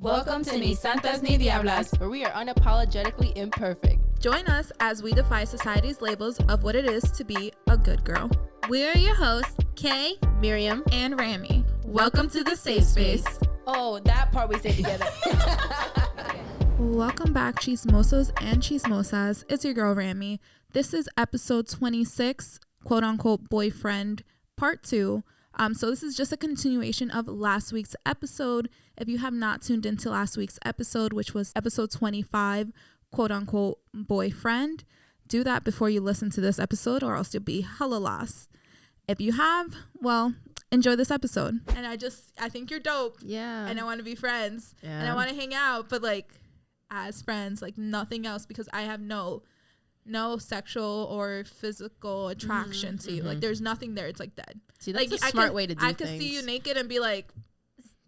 Welcome to Ni Santas Ni Diablas, where we are unapologetically imperfect. Join us as we defy society's labels of what it is to be a good girl. We're your hosts, Kay, Miriam, and Rami. Welcome to the safe space. Oh, that part we say together. Welcome back, Chismosos and Chismosas. It's your girl, Rami. This is episode 26, quote unquote boyfriend, part 2. So this is just a continuation of last week's episode. If you have not tuned into last week's episode, which was episode 25, quote unquote boyfriend, do that before you listen to this episode or else you'll be hella lost. If you have, well, enjoy this episode. And I think you're dope. Yeah. And I want to be friends. Yeah. And I want to hang out, but like as friends, like nothing else, because I have no sexual or physical attraction to you. Like there's nothing there. It's like dead. See, that's like, a smart way to do I things. could see you naked and be like,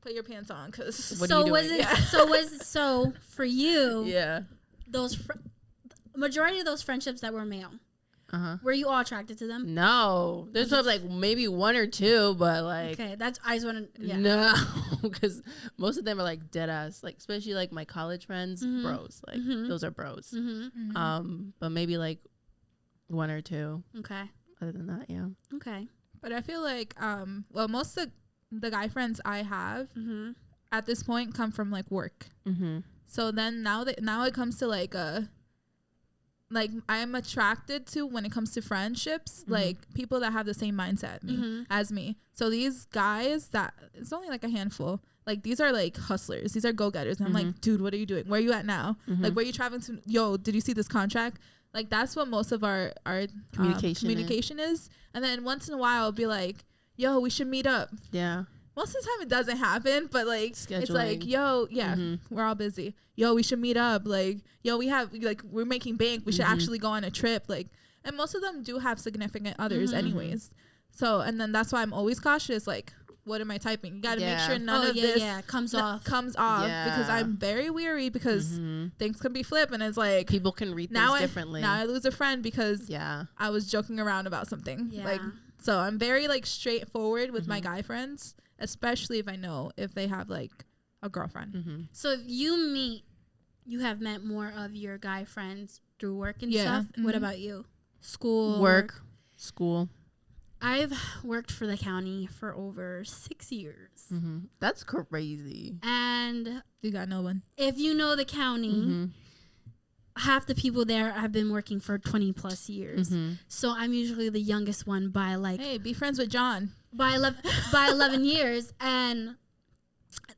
put your pants on, because so for you, yeah, those majority of those friendships that were male, were you all attracted to them? No, there's probably like maybe one or two, but like okay, that's I just want to no, because most of them are like dead ass, like especially like my college friends, bros, like those are bros. But maybe like one or two. Okay. Other than that, yeah. Okay. But I feel like most of the guy friends I have at this point come from like work. So then now it comes to like I'm attracted to, when it comes to friendships, like people that have the same mindset as me. So these guys, that it's only like a handful, like these are like hustlers, these are go-getters, and I'm like, dude, what are you doing, where are you at now, like where are you traveling to, yo, did you see this contract? Like that's what most of our communication is. And then once in a while I'll be like, yo, we should meet up. Yeah. Most of the time it doesn't happen, but like scheduling. It's like, yo, yeah, we're all busy. Yo, we should meet up. Like, yo, we're making bank. We should actually go on a trip. Like, and most of them do have significant others anyways. So, and then that's why I'm always cautious. Like, what am I typing? You got to make sure none of this comes off because I'm very weary, because things can be flipped, and it's like people can read things differently. Now I lose a friend because I was joking around about something. Yeah. Like, so I'm very like straightforward with my guy friends, especially if I know if they have like a girlfriend. So if you have met more of your guy friends through work and stuff. What about you? School, work, school. I've worked for the county for over 6 years. That's crazy. And You got no one. if you know the county, half the people there have been working for 20 plus years. So I'm usually the youngest one by like Hey, be friends with John. by 11 years, and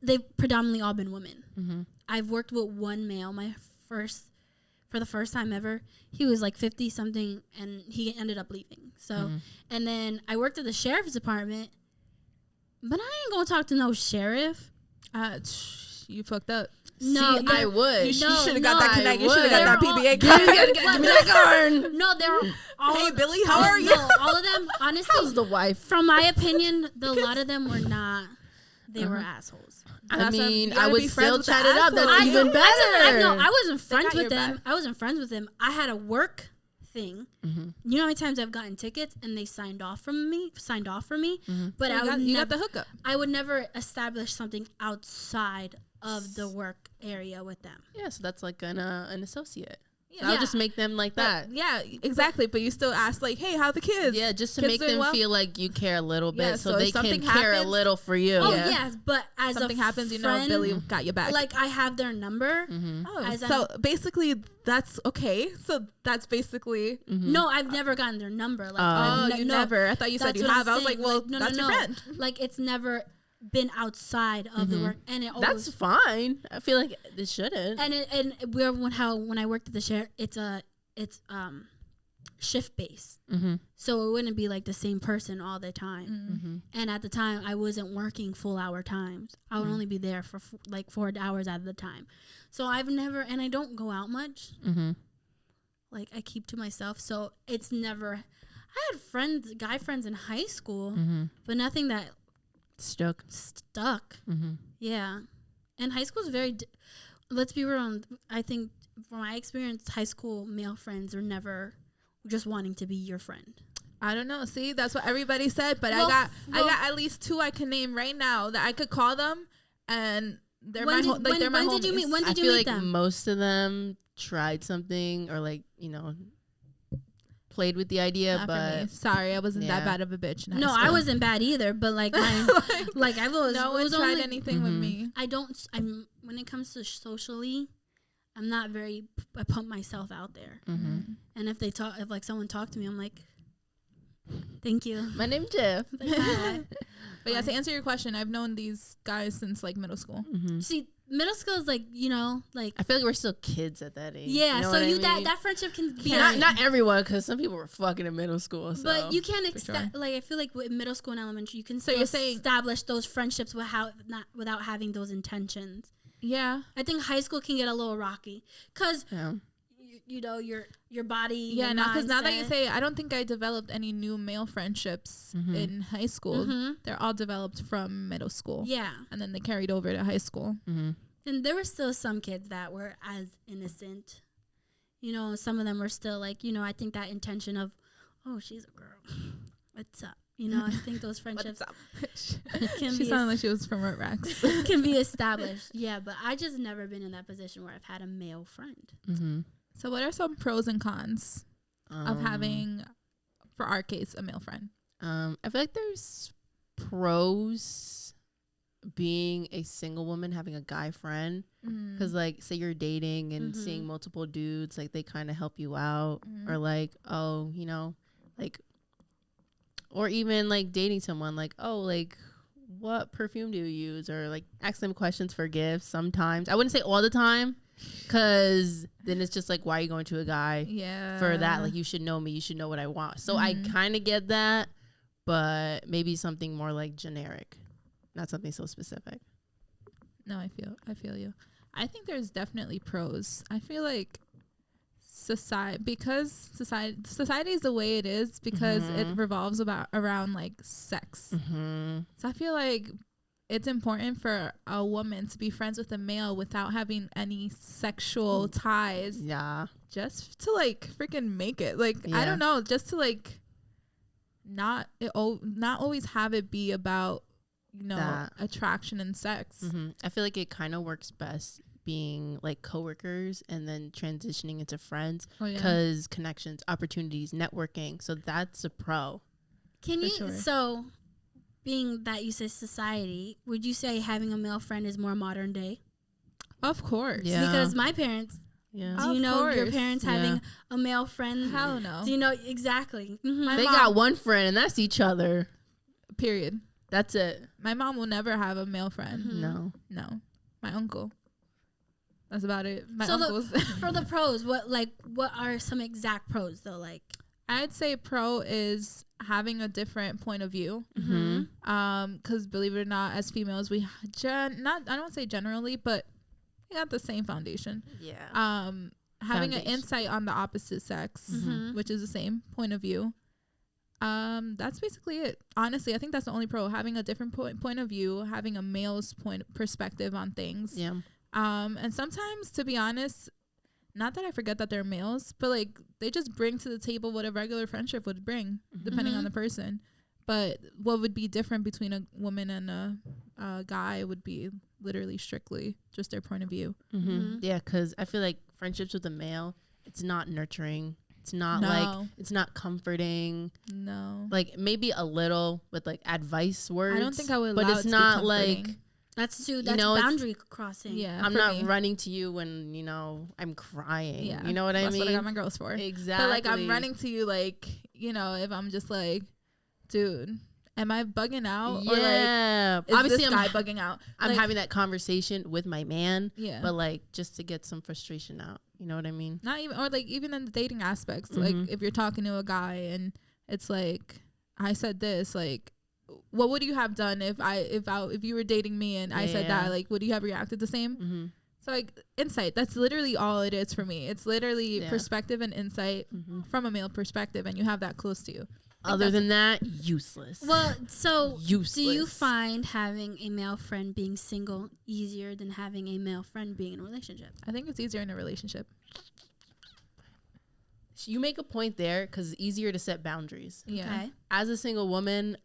they've predominantly all been women. I've worked with one male for the first time ever. He was like 50 something and he ended up leaving. So and then I worked at the sheriff's department, but I ain't gonna talk to no sheriff. You fucked up. No, I would. You should have got that connect. You should have got that They're all- PBA card. Give me that card. No, they're all Hey, Billy, how are you? No, all of them, honestly, How's the wife? from my opinion, a lot of them were not. They were assholes. I mean, you gotta I would be still friends with chat the it up. That's assholes. even better. I wasn't friends got with your them. back. I wasn't friends with them. I had a work thing. You know how many times I've gotten tickets and they signed off for me, but You got the hookup. I would never establish something outside of the work area with them. Yeah, so that's like an associate. Yeah. I'll just make them like that. Yeah, exactly. But you still ask like, hey, how the kids? Yeah, just to Kids make doing them well? feel like you care a little bit, Yeah, so so if they can something care a happens- little for you. Oh Yeah. yes, but as Something a happens, you know, friend, Billy got your back. like I have their number. Oh, as so basically that's okay. So that's basically. No, I've never gotten their number. Like, Oh, you never. I thought you said That's you what I'm have. I was like, saying. well, no, that's your friend. Like it's never been outside of the work, and it That's always fine. I feel like it shouldn't. and we're when I worked at the share, it's shift based, so it wouldn't be like the same person all the time. And at the time, I wasn't working full hour times. I would only be there for like 4 hours at the time. So I've never, and I don't go out much. Like I keep to myself, so it's never. I had friends, guy friends in high school, but nothing that Stuck. Yeah, and high school is very. Let's be real. I think from my experience, high school male friends are never just wanting to be your friend. I don't know. See, that's what everybody said, but Well, I got at least 2 I can name right now that I could call them, and they're When my did- ho- like they're my when homies. did you meet- when I did you feel meet like them? most of them tried something or like, you know, played with the idea, Not for me. but Sorry, I wasn't that Yeah. bad of a bitch. In high No, I school. wasn't bad either, but like mine, like I've always No it one was tried only, anything with Mhm. me. I'm when it comes to socially, I'm not very. I put myself out there, mhm. and if like someone talked to me, I'm like, thank you. My name's Jeff. Like, hi. But yeah, to answer your question, I've known these guys since like middle school. Mhm. See, middle school is like like I feel like we're still kids at that age. yeah. You know So what I you mean? that friendship can be Not everyone, because some people were fucking in middle school. So. But you can't For sure. like I feel like with middle school and elementary, you can So still you're saying- establish those friendships without having those intentions. Yeah. I think high school can get a little rocky because Yeah. you know your body. Yeah, your because now that you mindset. say it, I don't think I developed any new male friendships Mhm. in high school. Mhm. They're all developed from middle school. Yeah, Mm-hmm. And then they carried over to high school. and there were still some kids that were as innocent. You know, some of them were still like, I think that intention of, oh, she's a girl. What's up? You know, I think those friendships can She be sounded like she was from Rex. can be established. Yeah, but I just never been in that position where I've had a male friend. Mm-hmm. So what are some pros and cons of having, for our case, a male friend? I feel like there's pros being a single woman having a guy friend, because like say you're dating and Mhm. seeing multiple dudes, like they kind of help you out, Mhm. or like, oh, you know, like, or even like dating someone, like, oh, like what perfume do you use, or like ask them questions for gifts. Sometimes I wouldn't say all the time, because then it's just like, why are you going to a guy Yeah. for that? Like, you should know me, you should know what I want. So I Mhm. kind of get that, but maybe something more like generic, not something so specific. No, I feel you. I think there's definitely pros. I feel like society is the way it is because it revolves around like sex. Mm-hmm. So I feel like it's important for a woman to be friends with a male without having any sexual ties, Yeah. just to like freaking make it. Like I Yeah. don't know, just to like not always have it be about That. attraction and sex. Mm-hmm. I feel like it kind of works best being like coworkers and then transitioning into friends, Oh yeah. because connections, opportunities, networking. So that's a pro. Can For you sure. so being that you say society, would you say having a male friend is more modern day? Of course. Yeah. Because my parents, Yeah. do you Of know your course. parents Yeah. having a male friend? Hell no. Do you know exactly? Mhm. My They mom- got one friend, and that's each other. Period. That's it. My mom will never have a male friend. Mhm. No. No. My uncle. That's about it. My So the- uncles. For the pros, what are some exact pros though? Like, I'd say pro is having a different point of view. Mm-hmm. Because believe it or not, as females, I don't say generally, but we got the same foundation. Yeah. Having an Foundation. insight on the opposite sex, Mhm. which is the same point of view. That's basically it. Honestly, I think that's the only pro. Having a different point of view, having a male's perspective on things. Yeah. And sometimes, to be honest, not that I forget that they're males, but like they just bring to the table what a regular friendship would bring, depending on the person. But what would be different between a woman and a guy would be literally strictly just their point of view. Mm-hmm. Mhm. Yeah, because I feel like friendships with a male, it's not nurturing. It's not No. like, it's not comforting. No, Like maybe a little with like advice words. I don't think I would. But allow it's it to be not like, comforting. that's know, it's- boundary crossing. Yeah, I'm for not me. running to you when, you know, I'm crying. Yeah, You know what I that's mean? what I got my girls for. Exactly. But like I'm running to you, like, you know, if I'm just like, dude, am I bugging out? Or like, Yeah. is Obviously, this guy bugging out? I'm Like, having that conversation with my man, yeah. but like just to get some frustration out. You know what I mean? Not even, or like even in the dating aspects, Mhm. like if you're talking to a guy and it's like, I said this, like, what would you have done if you were dating me and I said Yeah. that? Like, would you have reacted the same? Mm-hmm. So like insight, that's literally all it is for me. It's literally Yeah. perspective and insight Mm-hmm. from a male perspective, and you have that close to you. Other than that, useless. Well, so useless. do you find having a male friend being single easier than having a male friend being in a relationship? I think it's easier in a relationship. You make a point there because it's easier to set boundaries. Yeah. Okay. As a single woman,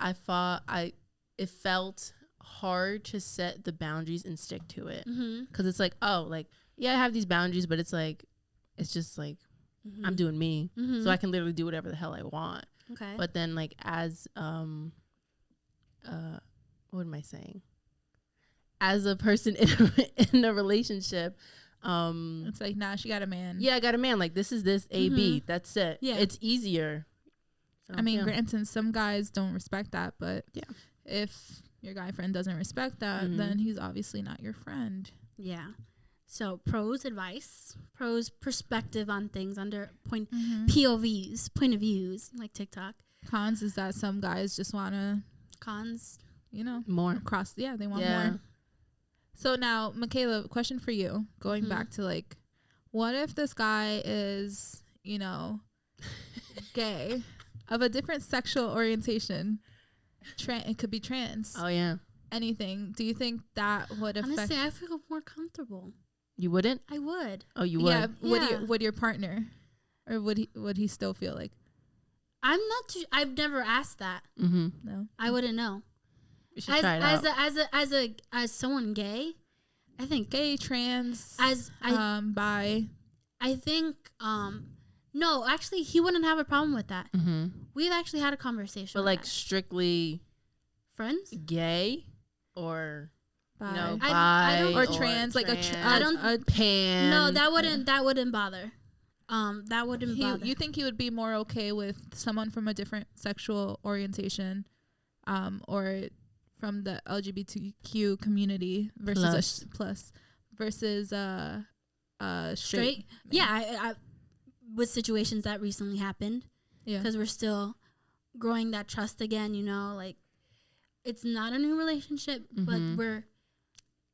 it felt hard to set the boundaries and stick to it. Mm-hmm. Because it's like, oh, like, yeah, I have these boundaries, but it's like, it's just like, Mm-hmm. I'm doing me. Mm-hmm. So I can literally do whatever the hell I want. Okay. But then, like, as, what am I saying? As a person in a relationship, It's like, nah, she got a man. yeah, I got a man. Like, this is this A, B. That's it. Yeah. It's easier. So, I mean, yeah. granted, some guys don't respect that, but Yeah. if your guy friend doesn't respect that, Mhm. then he's obviously not your friend. Yeah. So pros advice, pros perspective on things under point Mm-hmm. POVs, point of views, like TikTok. Cons is that some guys just want to, Cons. More. cross. Yeah, they want Yeah. more. So now, Michaela, question for you. Going Mhm. back to like, what if this guy is, gay, of a different sexual orientation? It could be trans. Oh, yeah. Anything. Do you think that would affect? Honestly, I feel more comfortable. You wouldn't? I would. Oh, you would? Yeah. Yeah. Would your partner, or would he still feel like I'm not too. I've never asked that. Mm-hmm. no? I wouldn't know. You should try it out. As someone gay, I think Gay, trans, bi. I think no, actually he wouldn't have a problem with that. Mm-hmm. We've actually had a conversation. But, with like, that. strictly friends. gay or, Bi. you know, I don't- bi or trans, like I don't- a pan. No, that wouldn't bother. That wouldn't bother. you think he would be more okay with someone from a different sexual orientation, or from the LGBTQ community versus plus versus straight? Yeah, I with situations that recently happened, Yeah. because we're still growing that trust again. Like it's not a new relationship, but Mhm. we're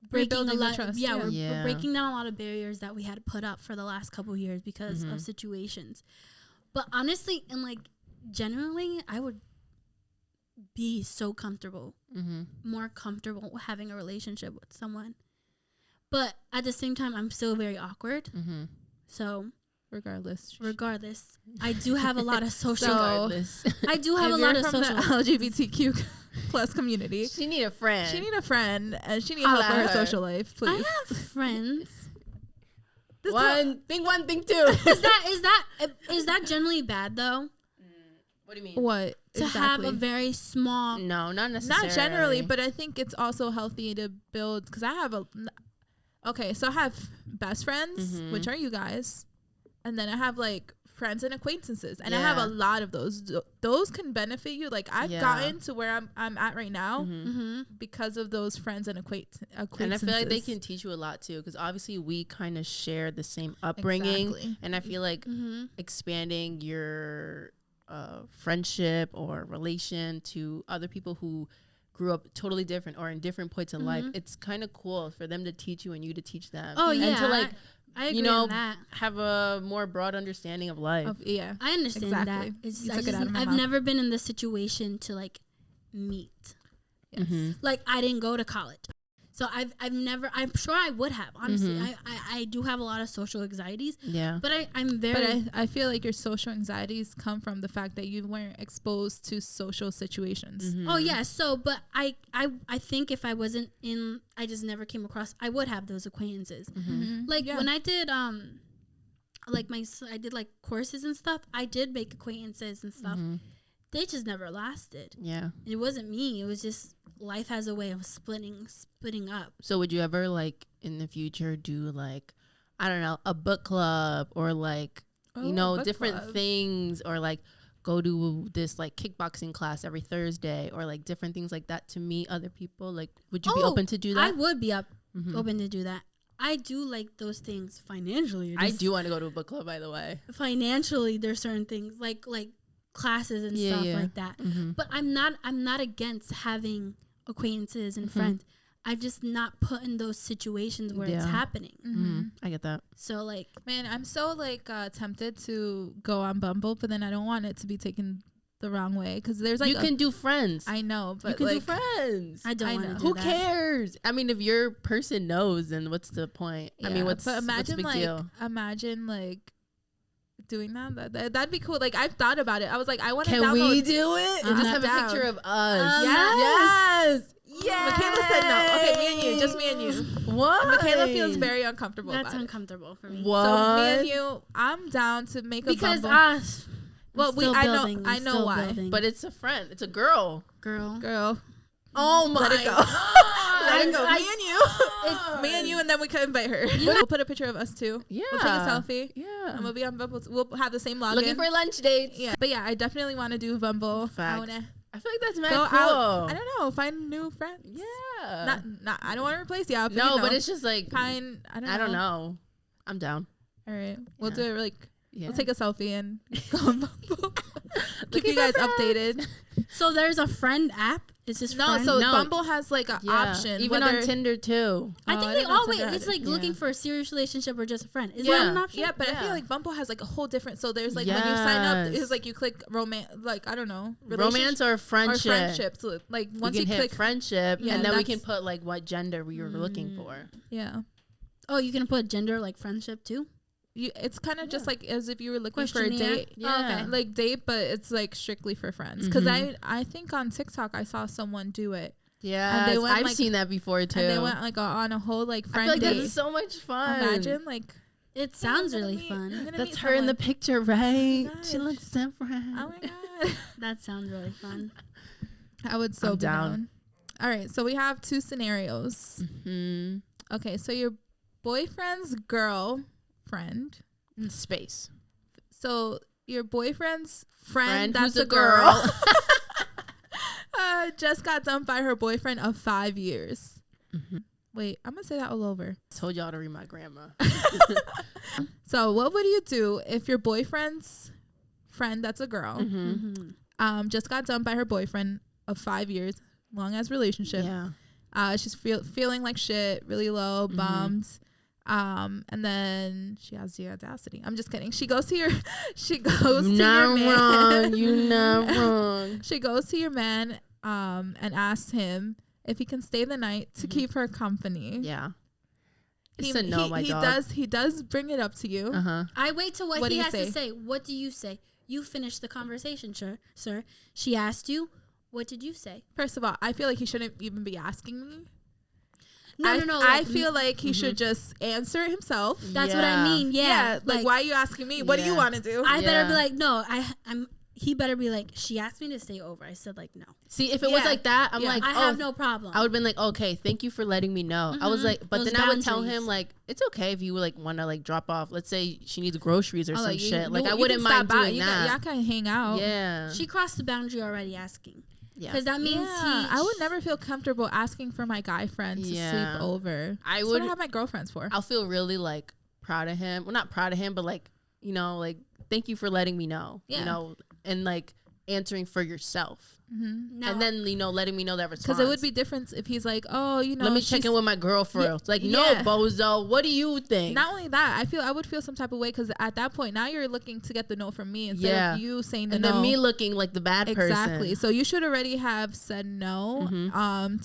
breaking a Rebuilding the lot. trust, Yeah, yeah. we're Yeah. breaking down a lot of barriers that we had put up for the last couple of years because Mhm. of situations. But honestly, and like generally, I would be so comfortable, Mm-hmm. more comfortable having a relationship with someone. But at the same time, I'm still very awkward. Mm-hmm. So Regardless. regardless, I do have a lot of social. Regardless. I do have a If lot you're of from social. the LGBTQ plus community, She need a friend. she need a friend, and she need Holla help with her at her. social life. I Please. have friends. This one thing two. Is that generally bad though? What do you mean? What To have a very small. No, not necessarily. not generally, but I think it's also healthy to build, because I have so I have best friends, Mhm. which are you guys, and then I have like friends and acquaintances, and I have Yeah. a lot of those. Those can benefit you. Like I've Yeah. gotten to where I'm at right now Mhm. Mm-hmm. because of those friends and acquaintances. And I feel like they can teach you a lot too, because obviously we kind of share the same upbringing, Exactly. and I feel like Mm-hmm. expanding your friendship or relation to other people who grew up totally different or in different points in life, Mhm. it's kind of cool for them to teach you and you to teach them. Oh and yeah, to like I agree you know on that. have a more broad understanding of life. Yeah. I understand Exactly. that. It's You I took it just, out of my I've mouth. never been in this situation to like meet. Yes. Mhm. Like I didn't go to college, so I've never. I'm sure I would have. Honestly, Mhm. I do have a lot of social anxieties, Yeah. but I'm very. But I feel like your social anxieties come from the fact that you weren't exposed to social situations. Mhm. Oh yeah, so but I think if I wasn't in, I just never came across. I would have those acquaintances. Mhm. Like Yeah. when I did like I did like courses and stuff. I did make acquaintances and stuff. Mhm. They just never lasted. Yeah. It wasn't me. It was just life has a way of splitting up. So would you ever like in the future do like, I don't know, a book club or like, you know, book different club. things, or like go to this like kickboxing class every Thursday, or like different things like that to meet other people? Like, would you be Oh, open to do I that? would be Mhm. open to do that. I do like those things financially. I Just do want to go to a book club, by the way. financially. There's certain things like classes and Yeah, stuff yeah. like that. Mm-hmm. But I'm not against having acquaintances and Mhm. friends. I'm just not put in those situations where it's Yeah. happening. Mm-hmm. I get that. So like Man, I'm so like tempted to go on Bumble, but then I don't want it to be taken the wrong way, because there's like you can do friends. I know, but you can like do friends. I don't I want to know. do Who that. cares? I mean, if your person knows, then what's the point? I mean, yeah, what's but the imagine big like deal? doing that'd be cool. Like I've thought about it. I was like, I want to Can download. we do it? I'm Just not have down. a picture of us. Yes. Yeah. Michaela said no. Okay, me and you. Just me and you. What? Michaela feels very uncomfortable That's about uncomfortable for me. What? So me and you, I'm down to make a Because Bumble. us. Well, I know why. But it's a friend. It's a girl. Girl. Oh my Let it go. God. Let it go. Me and you. It's me and you, and then we could invite her. We'll put a picture of us too. Yeah. We'll take a selfie. Yeah. And we'll be on Bumble. We'll have the same login. Looking for lunch dates. Yeah. But yeah, I definitely want to do Bumble. Facts. I feel like that's mad Go cool. out. I don't know. Find new friends. Yeah. Not. I don't want to replace y'all. No, but it's just like kind. I don't know. I'm down. All right. We'll do it like. Yeah. We'll take a selfie and go on Bumble. Keep you guys updated. So there's a friend app. Is this friend? So Bumble has like an option. Even on Tinder too. I think they always. It's like looking for a serious relationship or just a friend. Is that an option? Yeah, but I feel like Bumble has like a whole different. So there's like when you sign up, it's like you click romance. Like I don't know, romance or friendship. Or friendship. So like once you click friendship, and then we can put like what gender we were looking for. Yeah. Oh, you can put gender like friendship too. It's kind of just like as if you were looking for a date. Yeah. Oh, okay. Like date, but it's like strictly for friends. Because I think on TikTok I saw someone do it. Yeah, I've seen that before too. And they went like on a whole like friend I feel like date. That's so much fun. Imagine like. It sounds really fun. That's her in the picture, right? She looks different. Oh my God. That sounds really fun. I would be down. All right, so we have two scenarios. Okay, so your boyfriend's girlfriend. Space. So your boyfriend's friend that's a girl. Just got dumped by her boyfriend of 5 years. Wait, I'm gonna say that all over. Told y'all to read my grandma. So what would you do if your boyfriend's friend that's a girl just got dumped by her boyfriend of 5 years, long as relationship? Yeah. She's feeling like shit, really low, bummed. And then she has the audacity. I'm just kidding. She goes to your man. You're not wrong. She goes to your man and asks him if he can stay the night to keep her company. Yeah. He dog. He does bring it up to you. I wait till what he has say? to say. What do you say? You finish the conversation, sir. She asked you. What did you say? First of all, I feel like he shouldn't even be asking me. No. I feel like he should just answer it himself. That's what I mean. Yeah. Like, why are you asking me? What do you want to do? I better be like, no. He better be like, she asked me to stay over. I said like, no. See, if it was like that, I'm like, I have no problem. I would have been like, okay, thank you for letting me know. I was like, but then I would tell him like, it's okay if you like want to like drop off. Let's say she needs groceries or some shit. Like I wouldn't mind doing that. Y'all can hang out. Yeah. She crossed the boundary already asking. Yeah. Because that means I would never feel comfortable asking for my guy friend to sleep over. I That's would what I have my girlfriends for. I'll feel really like proud of him. Well, not proud of him, but like, you know, like thank you for letting me know. You know, and like answering for yourself. And then, you know, letting me know that response. Because it would be different if he's like, oh, you know, let me check in with my girl for real. Like, no, bozo, what do you think? Not only that, I would feel some type of way because at that point, now you're looking to get the no from me instead of you saying the no. And then me looking like the bad person. Exactly. So you should already have said no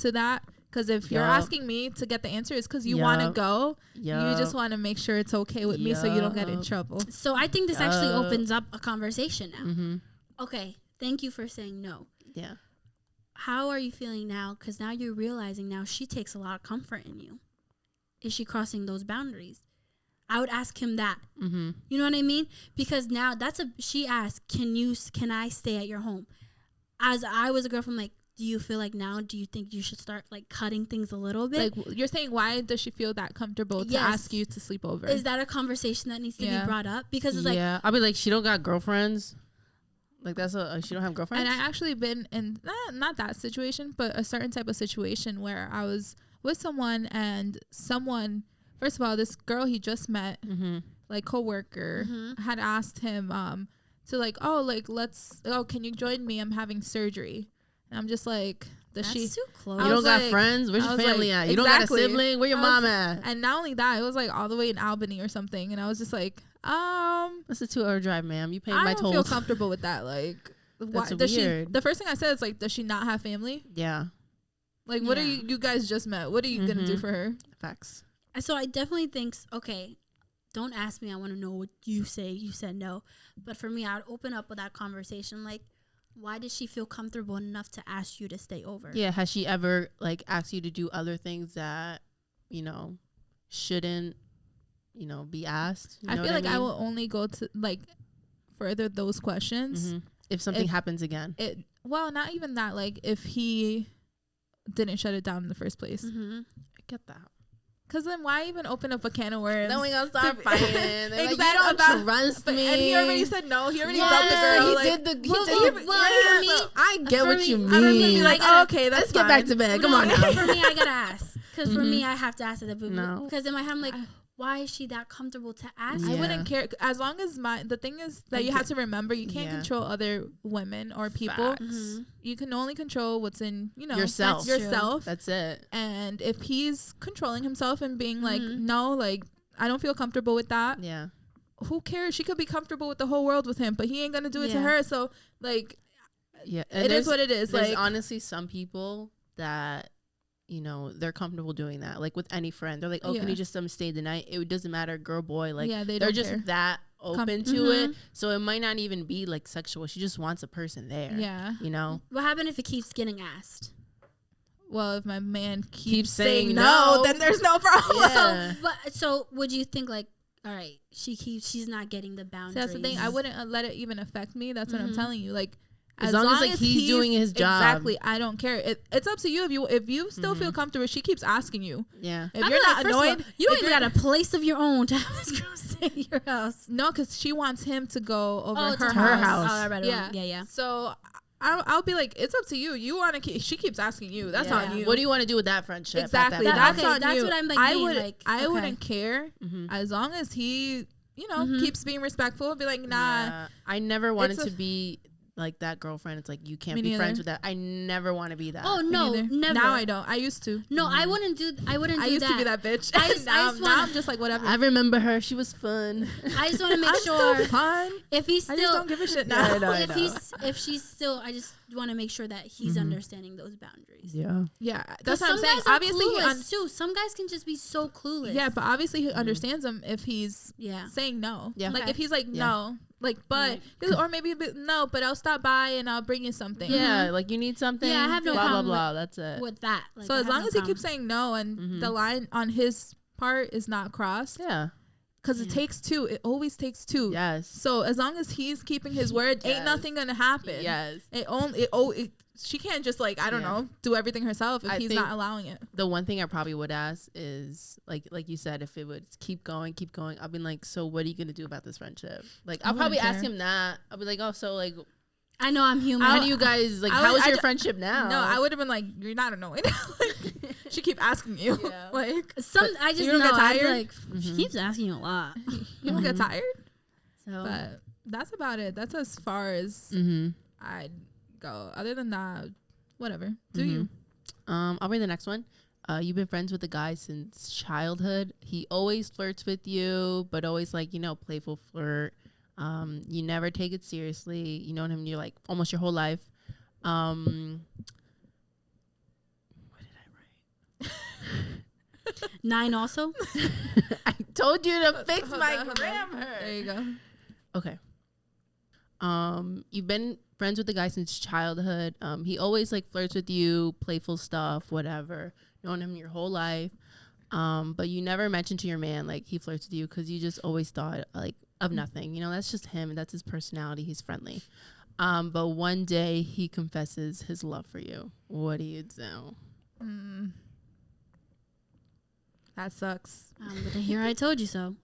to that. Because if you're asking me to get the answer, it's because you want to go. You just want to make sure it's okay with me so you don't get in trouble. So I think this actually opens up a conversation now. Okay. Thank you for saying no. Yeah. How are you feeling now? Because now you're realizing now she takes a lot of comfort in you. Is she crossing those boundaries? I would ask him that. You know what I mean? Because now she asked, can I stay at your home? As I was a girl from like, do you feel like now, do you think you should start like cutting things a little bit? Like you're saying, why does she feel that comfortable to ask you to sleep over? Is that a conversation that needs to be brought up? Because it's like, I'll be like, she don't got girlfriends. Like that's she don't have girlfriends. And I actually been in not that situation, but a certain type of situation where I was with someone and someone, first of all, this girl he just met, like coworker, had asked him to like, can you join me? I'm having surgery. And I'm just like, that's too close. You don't got friends? Where's your family at? You don't got a sibling? Where your mom at? And not only that, it was like all the way in Albany or something. And I was just like, that's a 2-hour drive, ma'am. You paid my tolls. I don't feel comfortable with that. Like, that's weird. The first thing I said is like, does she not have family? Yeah. Like, what are you guys just met? What are you gonna do for her? Facts. So I definitely think, okay, don't ask me. I want to know what you say. You said no. But for me, I would open up with that conversation. Like, why did she feel comfortable enough to ask you to stay over? Yeah, has she ever like asked you to do other things that, shouldn't, be asked? I feel like I will only go to like further those questions if something happens again. Well, not even that. Like if he didn't shut it down in the first place. I get that. Because then why even open up a can of worms? Then we gonna start fighting. Exactly. Like, you don't trust me. And he already said no. He already dumped the girl. He like, did the. For me, I get what you mean. I'm gonna be like, oh, okay, that's let's get back to bed. Come on now. For me, I gotta ask. Because for me, I have to ask at the boob. No. Because in my head, I'm like, why is she that comfortable to ask? I wouldn't care as long as the thing is that you have to remember you can't control other women or people. You can only control what's in yourself. That's it. And if he's controlling himself and being like, no, like I don't feel comfortable with that. Yeah. Who cares? She could be comfortable with the whole world with him, but he ain't gonna do it to her. So like, it is what it is. There's like honestly some people that. They're comfortable doing that. Like with any friend, they're like, "Oh, can you just stay the night?" It doesn't matter, girl, boy. Like they're just care. That open to it. So it might not even be like sexual. She just wants a person there. Yeah, What happens if it keeps getting asked? Well, if my man keeps saying no, then there's no problem. Yeah. So would you think like, all right, she's not getting the boundaries. So that's the thing. I wouldn't let it even affect me. That's what I'm telling you. Like. As long as like he's doing his job. Exactly. I don't care. It's up to you if you still feel comfortable. She keeps asking you. Yeah. If you're not annoyed, you don't even got a place of your own to have this girl stay at your house. No, because she wants him to go over to her house. Oh, right. Yeah. So I'll be like, it's up to you. You want to? She keeps asking you. That's on you. What do you want to do with that friendship? Exactly. That's on that's you. What I'm like. I wouldn't care as long as he, keeps being respectful. Be like, nah. Yeah. I never wanted to be. Like that girlfriend, it's like you can't be friends with that. I never want to be that. Oh no, never. Now I don't. I used to. No, I wouldn't do. I used to be that bitch. Now I'm just like whatever. I remember her. She was fun. I just want to make sure. Still fun. If he's still, I just don't give a shit now. I know. If she's still, I just want to make sure that he's understanding those boundaries. Yeah. That's what I'm saying. Obviously, too. Some guys can just be so clueless. Yeah, but obviously he understands them if he's saying no. Yeah. Like if he's like no. Like, but or maybe no, but I'll stop by and I'll bring you something. Yeah, like you need something. Yeah, I have no blah problem blah blah. That's it. With that. Like, so as long as he keeps saying no and the line on his part is not crossed. Yeah. Because it takes two. It always takes two. Yes. So as long as he's keeping his word, ain't nothing gonna happen. Yes. She can't just like I don't know do everything herself if he's not allowing it. The one thing I probably would ask is like you said, if it would keep going, I'll be like, so what are you gonna do about this friendship? Like I'll probably ask him that. I'll be like, oh, so like I know I'm human. How do you guys like? How is your friendship now? No, I would have been like, you're not annoyed. She keep asking you. Yeah. Like I just you don't get tired. Like she keeps asking you a lot. You don't get tired. So, but that's about it. That's as far as I'd go. Other than that, whatever. Do you? I'll read the next one. You've been friends with a guy since childhood. He always flirts with you, but always like playful flirt. You never take it seriously. You know him. You're like almost your whole life. What did I write? 9 also. I told you to fix my grammar. There you go. Okay. You've been friends with the guy since childhood. He always like flirts with you, playful stuff, whatever. Known him your whole life. But you never mentioned to your man like he flirts with you because you just always thought like of nothing. That's just him and that's his personality. He's friendly. But one day he confesses his love for you. What do you do? That sucks. But here I told you so.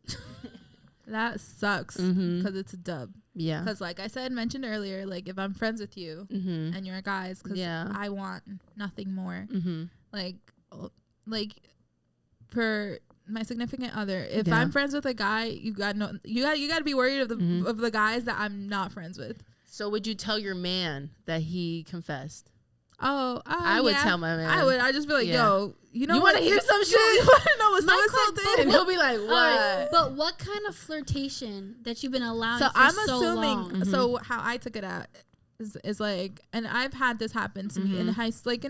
That sucks because it's a dub. Yeah. Because like I mentioned earlier, like if I'm friends with you and you're guys, because I want nothing more. Like for my significant other, if I'm friends with a guy, you got to be worried of the guys that I'm not friends with. So would you tell your man that he confessed? Oh, I would tell my man. I would. I'd just be like, yo, you want to hear some shit? You want to know what so-and-so did? And he'll be like, what? Right, but what kind of flirtation that you've been allowing for I'm so assuming, long? So how I took it out is like, and I've had this happen to me in high school. Like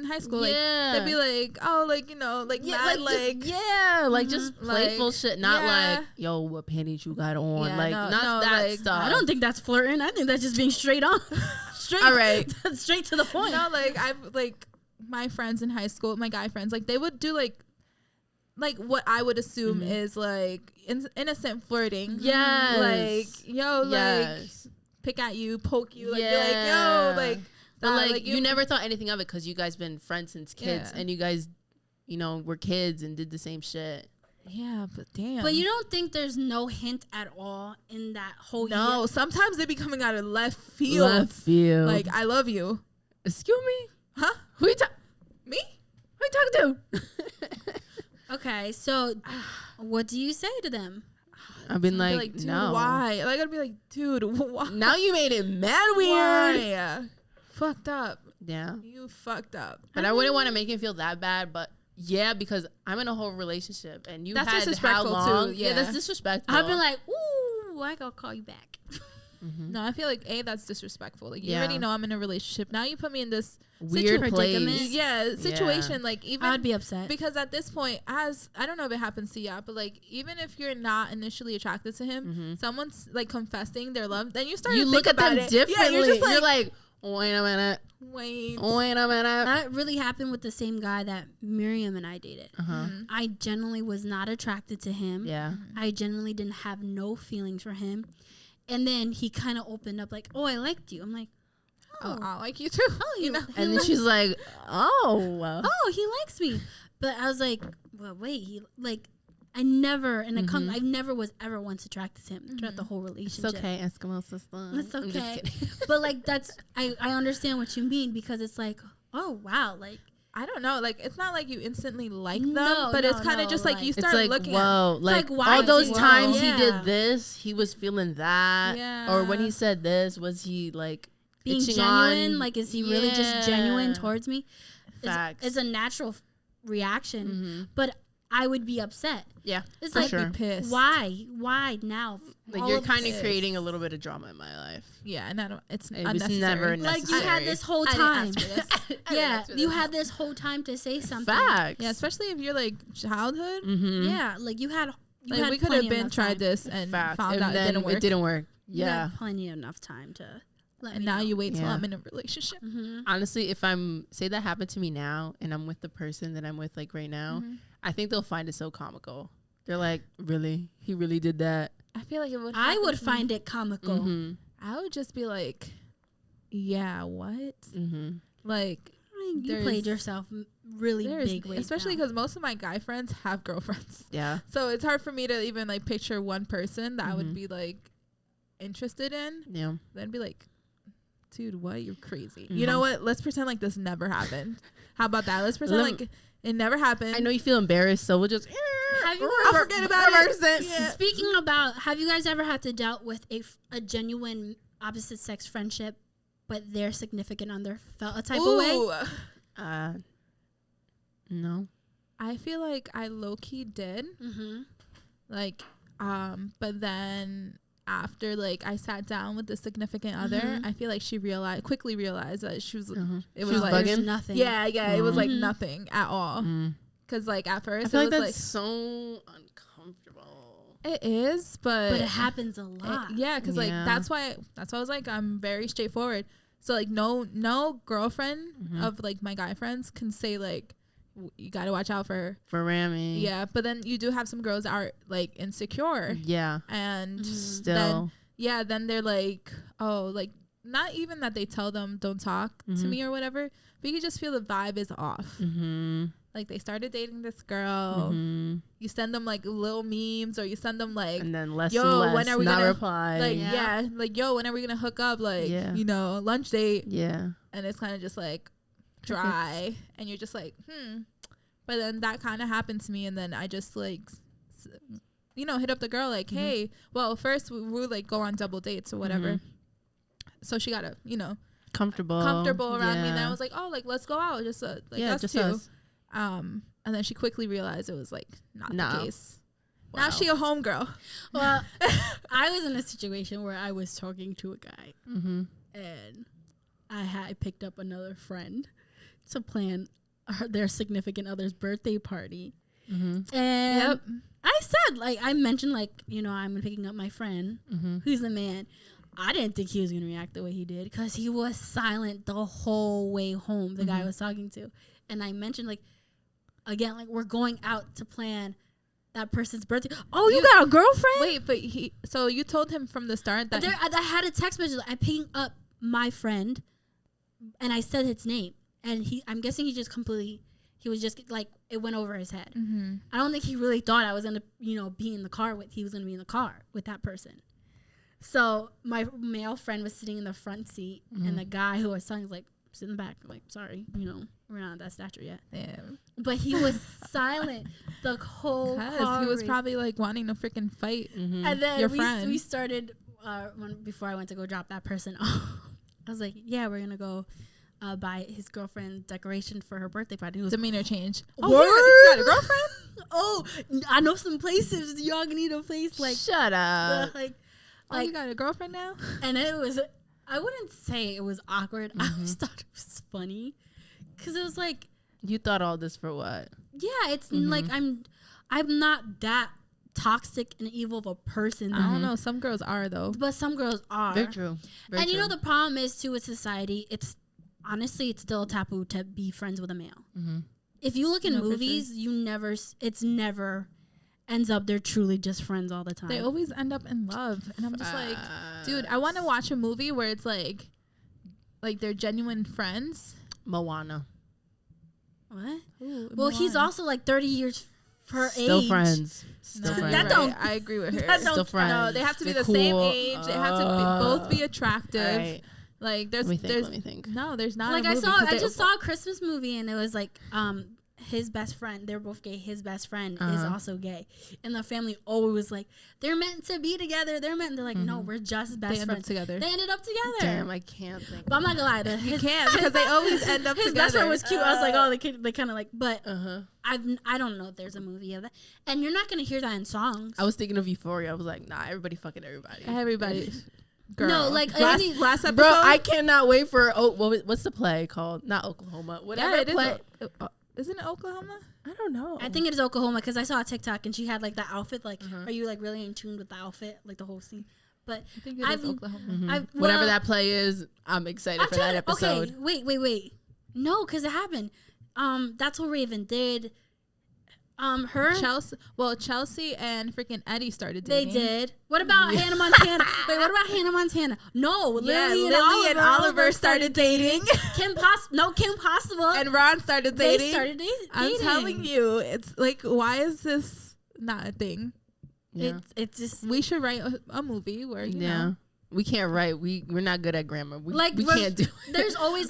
they'd be like, oh, like like just playful shit, not like, yo, what panties you got on, not that stuff. I don't think that's flirting. I think that's just being straight on. straight. All right. Straight to the point. No, like I've like my friends in high school, my guy friends, like they would do like what I would assume is like innocent flirting. Yes. Like, yo, like pick at you, poke you, like, you're like, yo, like, but like you never thought anything of it because you guys been friends since kids, and you guys, you know, were kids and did the same shit. Yeah, but damn. But you don't think there's no hint at all in that whole No, year? sometimes they be coming out of left field. Left field. Like, I love you. Excuse me? Huh? Who you Me? Who you talking to? Okay, so what do you say to them? I've been I'd be like, dude, no. why? Like, I'd be like, dude, why? Now you made it mad weird. Why? Fucked up. Yeah. You fucked up. But I wouldn't want to make him feel that bad, but yeah, because I'm in a whole relationship and you That's had how disrespectful long? too, Yeah, yeah. that's disrespectful. I've been like, ooh, I gotta call you back. No, I feel like that's disrespectful. Like, you Yeah. already know I'm in a relationship. Now you put me in this weird predicament. place. situation. Like, even I'd be upset. because at this point, as I don't know if it happens to you, but like, even if you're not initially attracted to him, someone's like confessing their love, then you start You to look think at them about it. differently. Yeah, you're like, wait a minute. wait. Wait a minute. That really happened with the same guy that Miriam and I dated. I genuinely was not attracted to him. Yeah. I genuinely didn't have no feelings for him. And then he kind of opened up like, oh, I liked you. I'm like, Oh, I like you too. oh, You know? And then she's like, oh. oh, he likes me. But I was like, well, wait, he like, I never, and I never was ever once attracted to him throughout the whole It's relationship. okay, Eskimo sister. It's I'm just okay. kidding. But like, I understand what you mean because it's like, oh, wow. Like, I don't know. Like, it's not like you instantly like them, No, but it's no, kind of no, just like like- you It's start like, looking whoa, at. like why all is those he- times Whoa. he Yeah. did this, he was feeling that. Yeah. Or when he said this, was he like being itching genuine, on? like, is he really just genuine Yeah. towards me? Facts. It's a natural reaction, but I would be upset. Yeah, It's for like, sure. Be pissed. why now? Like, All you're of kind of this. creating a little bit of drama in my life. Yeah, and I don't. It's It was unnecessary. never Like, you had this whole I didn't time. ask for this. Yeah, you had this whole time to say something. Facts. Yeah, especially if you're like childhood. Yeah, like you had. You Like, had we could plenty have been enough tried time. this and Facts. found And out it then didn't work. It didn't work. You Yeah. had plenty enough time to let And me now know. you wait till Yeah. I'm in a relationship. Honestly, if I'm say that happened to me now and I'm with the person that I'm with like right now, I think they'll find it so comical. They're like, really? He really did that? I feel like it would. I happen would to me. find it comical. Mm-hmm. I would just be like, yeah, what? Mm-hmm. Like, You There's- played yourself really there's big, way especially down. because most of my guy friends have girlfriends, Yeah. so it's hard for me to even like picture one person that I would be like interested in. Yeah. Then be like, dude, what? You're crazy. You know what? Let's pretend like this never happened. How about that? Let's pretend Lem- like it never happened. I know you feel embarrassed, so we'll just Have you I'll ever- forget about it. Yeah. Speaking about, have you guys ever had to dealt with a genuine opposite sex friendship, but their significant other felt a type of way? Ooh. No. I feel like I low key did. Mm-hmm. Like, but then after like I sat down with the significant other, I feel like she quickly realized that she was. It She was was like bugging? Nothing. Yeah, it was like Mhm. nothing at all. Cause like at I first feel it like was that's so uncomfortable. it is, but But it happens a lot. yeah, cause like Yeah. that's why I was like I'm very straightforward. So like no girlfriend of like my guy friends can say like you got to watch out for her. For Rami. Yeah, but then you do have some girls that are like insecure Yeah. and Still. then they're like, oh, like not even that they tell them don't talk to me or whatever, but you can just feel the vibe is off. Like they started dating this girl. You send them like little memes or you send them like, And then less yo, and less. when are we not gonna reply. like Yeah. like yo, when are we gonna hook up, like Yeah. you know, lunch date? Yeah. And it's kind of just like dry and you're just like but then that kind of happened to me and then I just like you know hit up the girl like hey, well first we would like go on double dates or whatever, so she got to you know Comfortable around me and then I Yeah. was like, oh, like let's go out just like Yeah, us just two. us. And then she quickly realized it was like not No. the case. Wow. Now she a homegirl. Well, I was in a situation where I was talking to a guy, and I picked up another friend to plan their significant other's birthday party, and I said, like, I mentioned, like, you know, I'm picking up my friend who's a man. I didn't think he was going to react the way he did because he was silent the whole way home, the guy I was talking to. And I mentioned, like, again, like, we're going out to plan that person's birthday. Oh, you got a girlfriend? Wait, but so you told him from the start that I had a text message. I'm picking up my friend, and I said his name. And I'm guessing he was just, like, it went over his head. Mm-hmm. I don't think he really thought I was going to, be in the car he was going to be in the car with that person. So my male friend was sitting in the front seat, and the guy who was talking was like, sit in the back. I'm like, sorry, we're not at that stature yet. Yeah. But he was silent the whole car. He was probably like wanting to freaking fight. Mm-hmm. And then your friend. we started before I went to go drop that person off. I was like, yeah, we're gonna go buy his girlfriend decoration for her birthday party. Demeanor change. Oh, you got a girlfriend? Oh, I know some places. Y'all need a place like shut up. Oh, you got a girlfriend now? And it was, I wouldn't say it was awkward. I just thought it was funny. Because it was like. You thought all this for what? Yeah, it's like I'm not that toxic and evil of a person. I don't know. Some girls are, though. But some girls are. Very true. Very and true. the problem is, too, with society, it's still taboo to be friends with a male. Mm-hmm. If you look in movies, it's never ends up they're truly just friends all the time. They always end up in love. And I'm just like, dude, I want to watch a movie where it's like they're genuine friends. Moana. What? Ooh, well, he's also like 30 years her Still age. Friends. Still friends. That don't. I agree with her. Still friends. No, they have to be They're the same cool. age. They have to both be attractive. Right. Like Let me think. No, there's not. Like a movie I just saw a Christmas movie and it was like his best friend, they're both gay, his best friend is also gay, and the family always was like, they're meant to be together, they're like, no, we're just best friends. They ended up together. Damn, I can't think. But I'm not gonna lie, you can't, because they always end up his together. best friend was cute. I was like, oh, they kind of like, but I don't know if there's a movie of that, and you're not gonna hear that in songs. was thinking of Euphoria. I was like, nah, everybody fucking everybody. Everybody. Girl. No, like last episode. Bro, I cannot wait for what's the play called? Not Oklahoma. Whatever it play. Isn't it Oklahoma? I don't know. I think it is Oklahoma because I saw a TikTok and she had like the outfit. Like, are you like really in tune with the outfit, like the whole scene? But I think it is Oklahoma. Whatever that play is, I'm excited for that episode. Okay, wait. No, because it happened. That's what Raven did. Chelsea and freaking Eddie started dating. They did. What about Hannah Montana? Wait, what about Hannah Montana? No, Lily and Oliver started dating. Kim Possible and Ron started dating. They started dating. I'm telling you, it's like, why is this not a thing? Yeah. It's just, we should write a movie where you know. We can't write. We're not good at grammar. We can't do it. There's always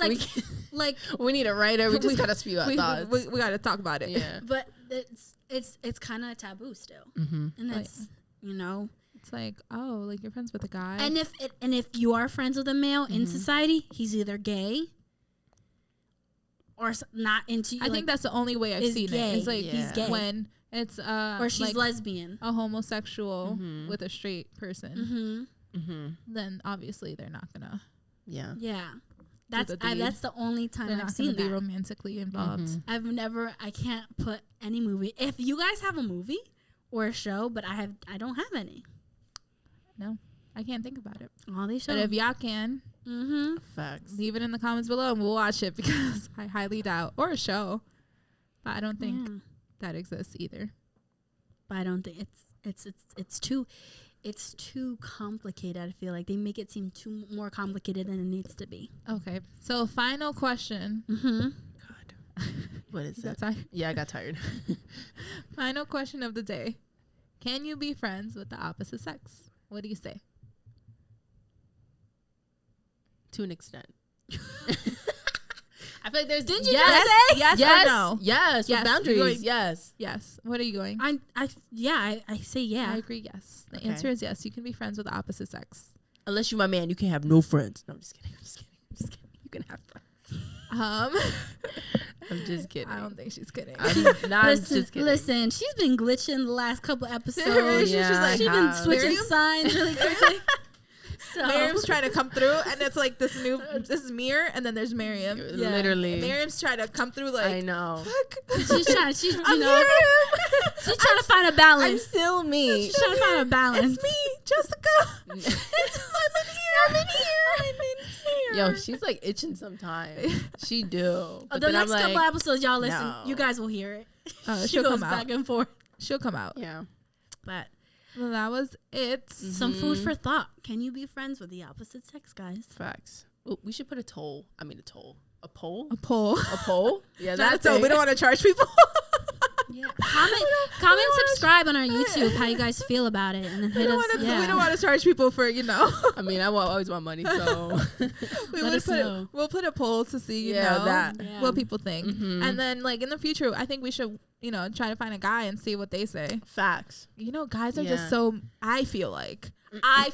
we need a writer. We just gotta spew our thoughts. We gotta talk about it. Yeah. But it's kind of taboo still, and it's it's like, oh, like you're friends with a guy, and if you are friends with a male in society, he's either gay or not into you. I think that's the only way I've seen gay. it. It's like he's gay when it's or she's lesbian, a homosexual with a straight person. Then obviously they're not gonna. Yeah. That's the only time I've seen that. Be romantically involved. I can't put any movie. If you guys have a movie or a show, but I don't have any. No, I can't think about it. All these shows. But if y'all can, facts, leave it in the comments below and we'll watch it, because I highly doubt, or a show, but I don't think that exists either. But I don't think it's too complicated. I feel like they make it seem too more complicated than it needs to be. Okay, so final question. God, what is that? Yeah, I got tired. Final question of the day: can you be friends with the opposite sex? What do you say? To an extent. I feel like there's. Didn't you just say yes or no? Yes. With boundaries. Yes. What are you going? I say yeah. I agree. Yes. The answer is yes. You can be friends with the opposite sex. Unless you're my man, you can have no friends. No, I'm just kidding. You can have friends. I'm just kidding. I don't think she's kidding. Just kidding. Listen, she's been glitching the last couple episodes. She's been switching signs really quickly. So. Miriam's trying to come through, and it's like this mirror, and then there's Miriam. Yeah. Literally, Miriam's trying to come through. Like, I know. She's trying to find a balance. I'm still me. She's trying to find a balance. It's me, Jessica. I'm in here. I'm in here. Yo, she's like itching sometimes. She do. The next couple episodes, y'all listen. You guys will hear it. She She'll goes come back out. and forth. She'll come out. Yeah. But Well, that was it. some food for thought. Can you be friends with the opposite sex, guys? Facts. Well, we should put a poll. A poll? A poll. A poll? Yeah, That's so we don't want to charge people. Yeah. Comment, subscribe on our YouTube how you guys feel about it, and then hit us. We don't want to charge people for I mean, I always want money, so we'll put a poll to see what people think, and then like in the future, I think we should try to find a guy and see what they say. Facts. Guys are just so. I feel I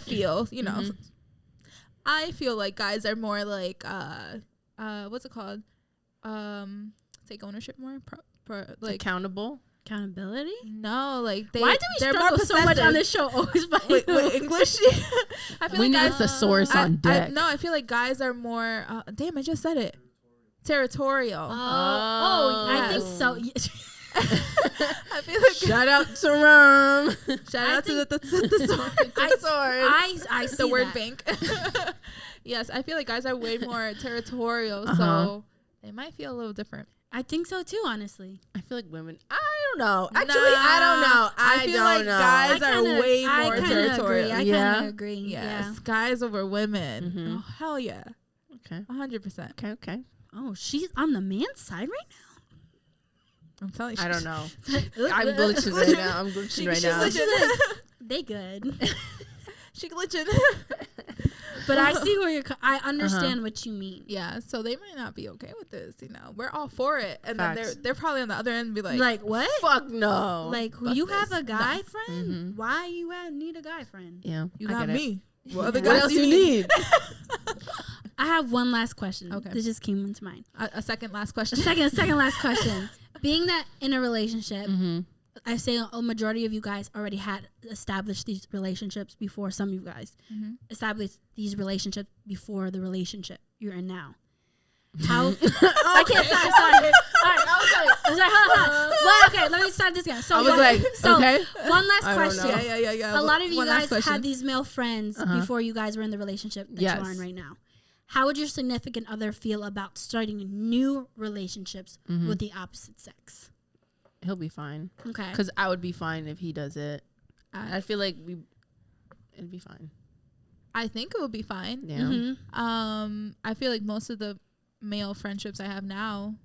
feel like guys are more like what's it called? Take ownership more. Like accountability. No, like why do we struggle so much on this show? Always with English. I feel we like need the source on deck. I feel like guys are more. Damn, I just said it. Territorial. I think so. I feel like shout out to Rum. Shout out to the source. I see the word that. bank. Yes, I feel like guys are way more territorial, so they might feel a little different. I think so too, honestly. I feel like women. I don't know. Actually, I don't know. I feel like guys are way more territorial. I kind of agree. Yes, guys over women. Oh hell yeah. Okay. 100%. Okay. Oh, she's on the man's side right now. I'm telling you. I don't know. I'm glitching right now. I'm glitching right now. She's glitching. They good. She glitching. But I see where you're. I understand what you mean. Yeah, so they might not be okay with this. We're all for it, and then they're probably on the other end and be like what? Fuck no. Like you have a guy friend? Why you need a guy friend? Yeah, you got me. What else you need? I have one last question. Okay, that just came into mind. A second last question. Second last question. Being that in a relationship. I say a majority of you guys already had established these relationships before some of you guys established these relationships before the relationship you're in now. How? I can't start. Sorry. All right. Well, okay. Let me start this again. So I was like, okay. One last question. Yeah. A lot of you guys had these male friends before you guys were in the relationship that you are in right now. How would your significant other feel about starting new relationships with the opposite sex? He'll be fine. Okay. Because I would be fine if he does it. I feel like it'd be fine. I think it would be fine. Yeah. I feel like most of the male friendships I have now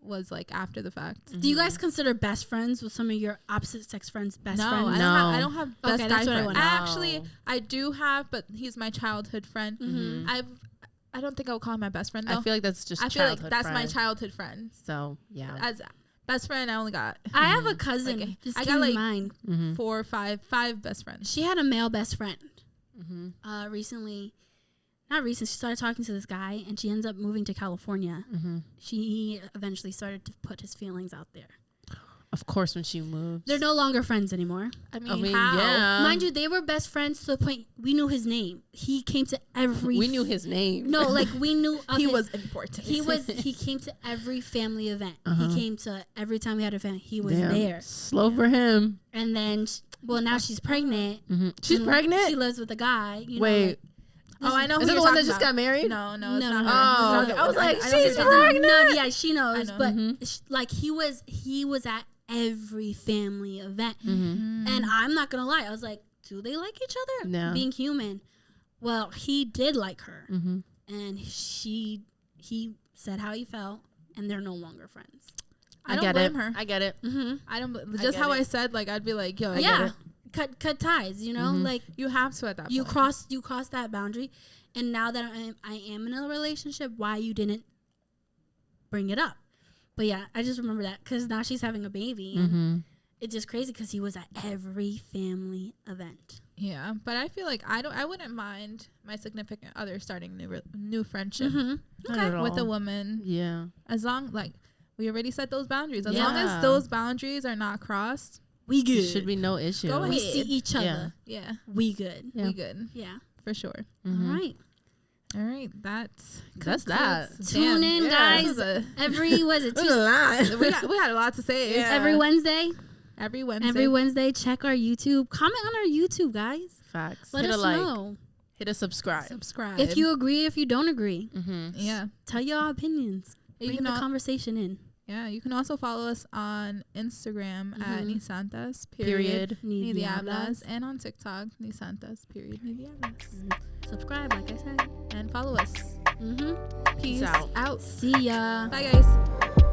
was like after the fact. Do you guys consider best friends with some of your opposite sex friends best friends? No, I don't have best guy friends. I do have, but he's my childhood friend. I don't think I would call him my best friend though. I feel like that's just. I feel like that's my childhood friend. So yeah. As best friend, I only got. I have a cousin. Like, just I got like mine. 4 or 5 best friends. She had a male best friend. Recently, not recent. She started talking to this guy, and she ends up moving to California. She eventually started to put his feelings out there. Of course, when she moved, they're no longer friends anymore. I mean how? Yeah. Mind you, they were best friends to the point we knew his name. He came to every. We knew his name. No, like we knew he was important. He came to every family event. He came to every time we had a family. He was there. Slow for him. And then, now she's pregnant. She's pregnant. She lives with a guy. Wait. I know. Is it the one that just got married? No, it's no, not. Oh, her. I was like, she's pregnant. No, yeah, she knows. I know. But like he was at every family event, and I'm not gonna lie. I was like, do they like each other? No. Being human. Well, he did like her, and he said how he felt, and they're no longer friends. I don't blame her. I get it. I don't. Just how I said, like I'd be like, yo, cut ties. Like you have to at that point. You cross that boundary, and now that I am in a relationship, why you didn't bring it up? But yeah, I just remember that because now she's having a baby, and it's just crazy because he was at every family event. Yeah, but I feel like I wouldn't mind my significant other starting new friendship with a woman. Yeah, as long like we already set those boundaries. As long as those boundaries are not crossed, we good. There should be no issue. Go ahead. We see each other. Yeah, we good. Yeah. We good. Yeah, for sure. All right. That's that. Tune in, guys. Every was it? we had a lot to say. Yeah. Every Wednesday. Every Wednesday. Every Wednesday. Check our YouTube. Comment on our YouTube, guys. Facts. Let us know. hit a subscribe. If you agree, if you don't agree. Yeah. Tell your opinions. Bring the conversation in. Yeah, you can also follow us on Instagram at Ni Santas Ni Diablas, and on TikTok Ni Santas Ni Diablas. Subscribe, like I said, and follow us. Peace out. out. See ya. Bye, guys.